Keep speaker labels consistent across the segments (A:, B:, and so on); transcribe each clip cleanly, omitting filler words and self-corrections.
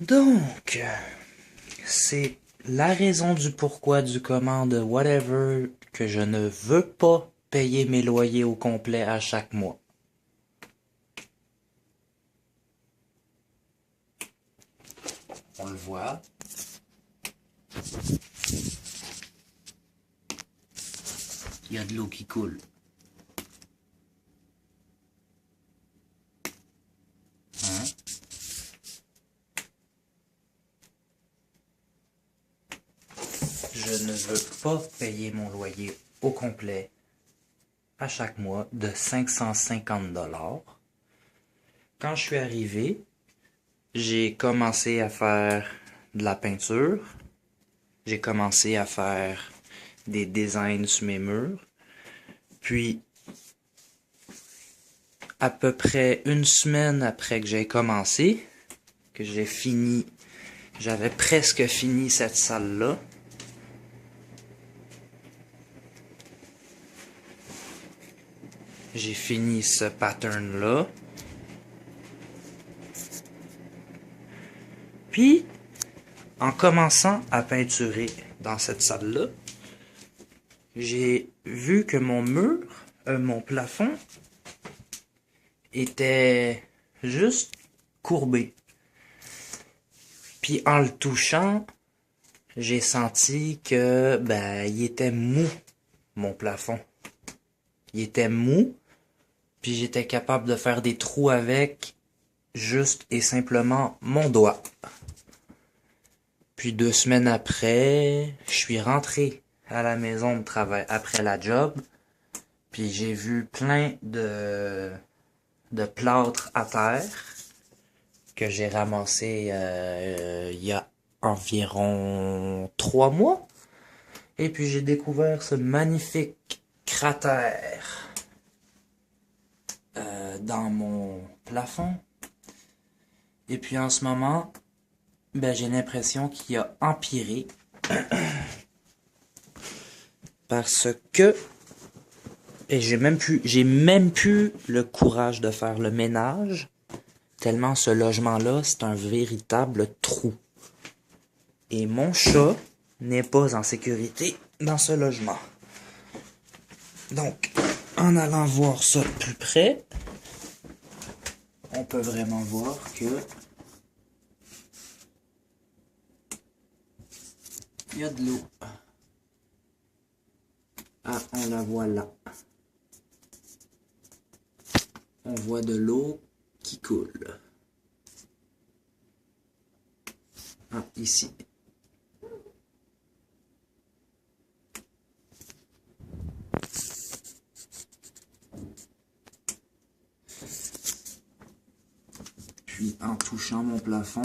A: Donc, c'est la raison du pourquoi, du comment, de whatever, que je ne veux pas payer mes loyers au complet à chaque mois. On le voit. Il y a de l'eau qui coule. Hein? Je ne veux pas payer mon loyer au complet à chaque mois de 550 $. Quand je suis arrivé, j'ai commencé à faire de la peinture. J'ai commencé à faire des designs sur mes murs. Puis, à peu près une semaine après que j'ai commencé, que j'ai fini, j'avais presque fini cette salle-là. J'ai fini ce pattern-là. Puis, en commençant à peinturer dans cette salle-là, j'ai vu que mon plafond, était juste courbé. Puis en le touchant, j'ai senti que, il était mou, mon plafond. Il était mou, puis j'étais capable de faire des trous avec juste et simplement mon doigt. Puis 2 semaines après, je suis rentré à la maison de travail après la job, puis j'ai vu plein de plâtre à terre que j'ai ramassé il y a environ 3 mois. Et puis j'ai découvert ce magnifique cratère dans mon plafond. Et puis en ce moment, j'ai l'impression qu'il a empiré parce que j'ai même plus le courage de faire le ménage, tellement ce logement-là, c'est un véritable trou. Et mon chat n'est pas en sécurité dans ce logement. Donc, en allant voir ça de plus près, on peut vraiment voir que il y a de l'eau. Ah, on la voit là. On voit de l'eau qui coule. Ah, ici. Puis en touchant mon plafond,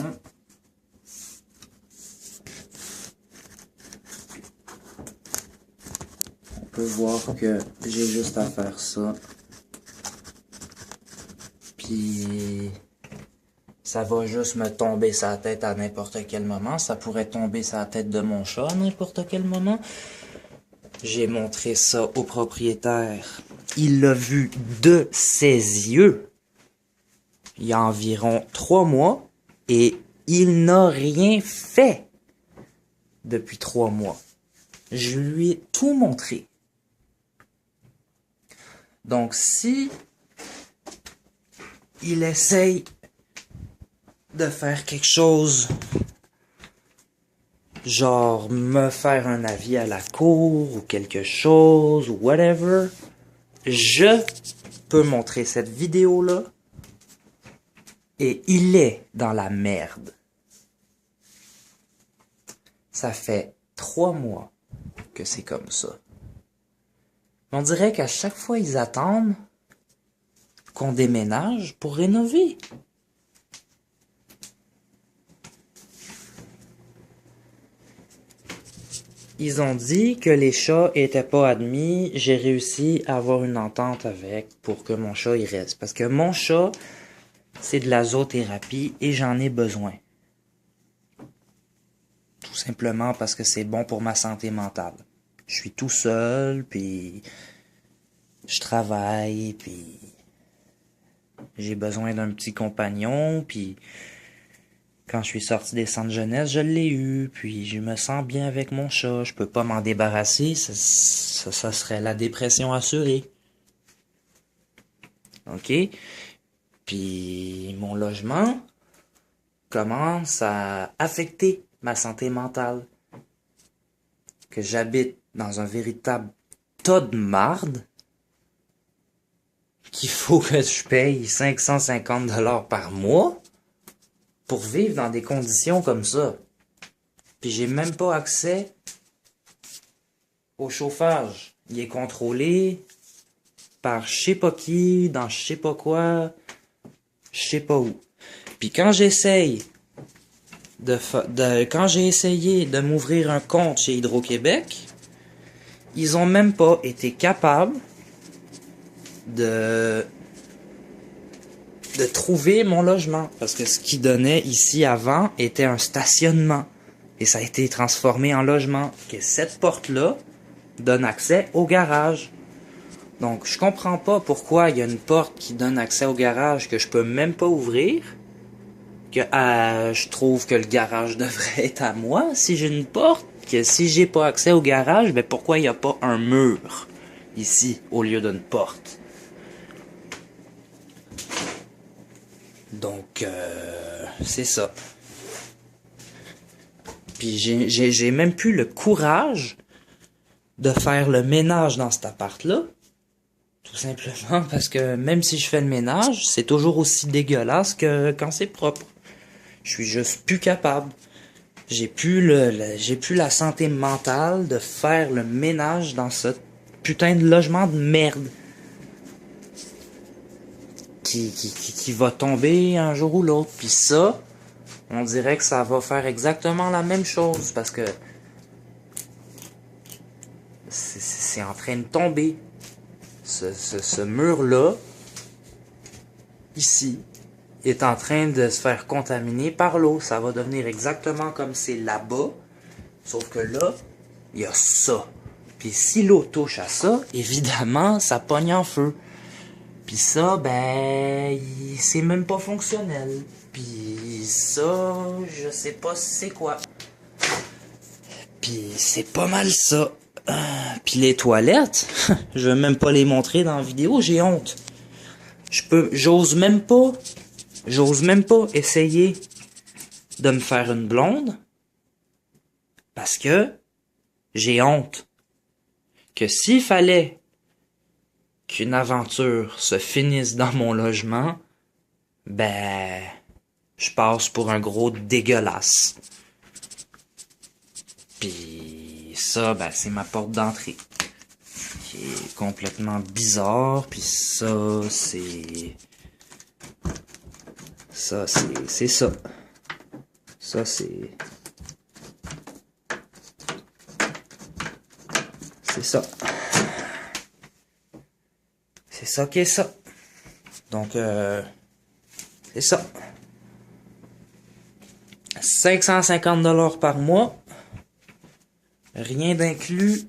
A: on peut voir que j'ai juste à faire ça. Puis ça va juste me tomber sa tête à n'importe quel moment. Ça pourrait tomber sa tête de mon chat à n'importe quel moment. J'ai montré ça au propriétaire. Il l'a vu de ses yeux il y a environ 3 mois et il n'a rien fait depuis 3 mois. Je lui ai tout montré. Donc si il essaye de faire quelque chose, genre me faire un avis à la cour ou quelque chose ou whatever, je peux montrer cette vidéo-là et il est dans la merde. Ça fait 3 mois que c'est comme ça. On dirait qu'à chaque fois ils attendent qu'on déménage pour rénover. Ils ont dit que les chats étaient pas admis. J'ai réussi à avoir une entente avec pour que mon chat y reste. Parce que mon chat, c'est de la zoothérapie et j'en ai besoin. Tout simplement parce que c'est bon pour ma santé mentale. Je suis tout seul, puis je travaille, puis j'ai besoin d'un petit compagnon, puis Quand je suis sorti des centres jeunesse, je l'ai eu, puis je me sens bien avec mon chat. Je peux pas m'en débarrasser, ça serait la dépression assurée. OK? Puis mon logement commence à affecter ma santé mentale. Que j'habite dans un véritable tas de marde, qu'il faut que je paye 550 $ par mois pour vivre dans des conditions comme ça. Puis j'ai même pas accès au chauffage. Il est contrôlé par je sais pas qui, dans je sais pas quoi, je sais pas où. Puis quand j'essaye quand j'ai essayé de m'ouvrir un compte chez Hydro-Québec, ils ont même pas été capables de trouver mon logement. Parce que ce qu'ils donnaient ici avant était un stationnement. Et ça a été transformé en logement. Que cette porte-là donne accès au garage. Donc, je comprends pas pourquoi il y a une porte qui donne accès au garage que je peux même pas ouvrir. Que je trouve que le garage devrait être à moi si j'ai une porte. Que si j'ai pas accès au garage, ben pourquoi il y a pas un mur ici au lieu d'une porte? Donc, c'est ça. Puis j'ai même plus le courage de faire le ménage dans cet appart-là. Tout simplement parce que même si je fais le ménage, c'est toujours aussi dégueulasse que quand c'est propre. Je suis juste plus capable. J'ai plus la santé mentale de faire le ménage dans ce putain de logement de merde. Qui va tomber un jour ou l'autre. Puis ça, on dirait que ça va faire exactement la même chose parce que c'est en train de tomber. Ce mur-là, ici, est en train de se faire contaminer par l'eau. Ça va devenir exactement comme c'est là-bas. Sauf que là, il y a ça. Puis si l'eau touche à ça, évidemment, ça pogne en feu. Puis ça, ben, c'est même pas fonctionnel. Puis ça, je sais pas c'est quoi. Puis c'est pas mal ça. Puis les toilettes, je vais même pas les montrer dans la vidéo, j'ai honte. J'ose même pas essayer de me faire une blonde parce que j'ai honte. Que s'il fallait qu'une aventure se finisse dans mon logement, ben, je passe pour un gros dégueulasse. Puis ça, ben, c'est ma porte d'entrée. Qui est complètement bizarre. Puis ça, c'est... Ça, c'est ça. Ça, c'est... C'est ça. C'est ça qui est ça. Donc, c'est ça. 550 $ par mois. Rien d'inclus.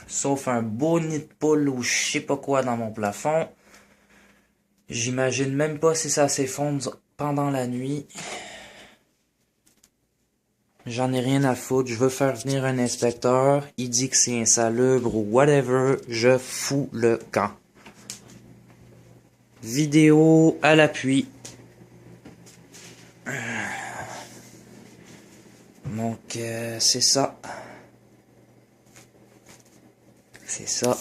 A: Sauf un beau nid de poule ou je sais pas quoi dans mon plafond. J'imagine même pas si ça s'effondre pendant la nuit. J'en ai rien à foutre. Je veux faire venir un inspecteur. Il dit que c'est insalubre ou whatever. Je fous le camp. Vidéo à l'appui. Donc, c'est ça. C'est ça.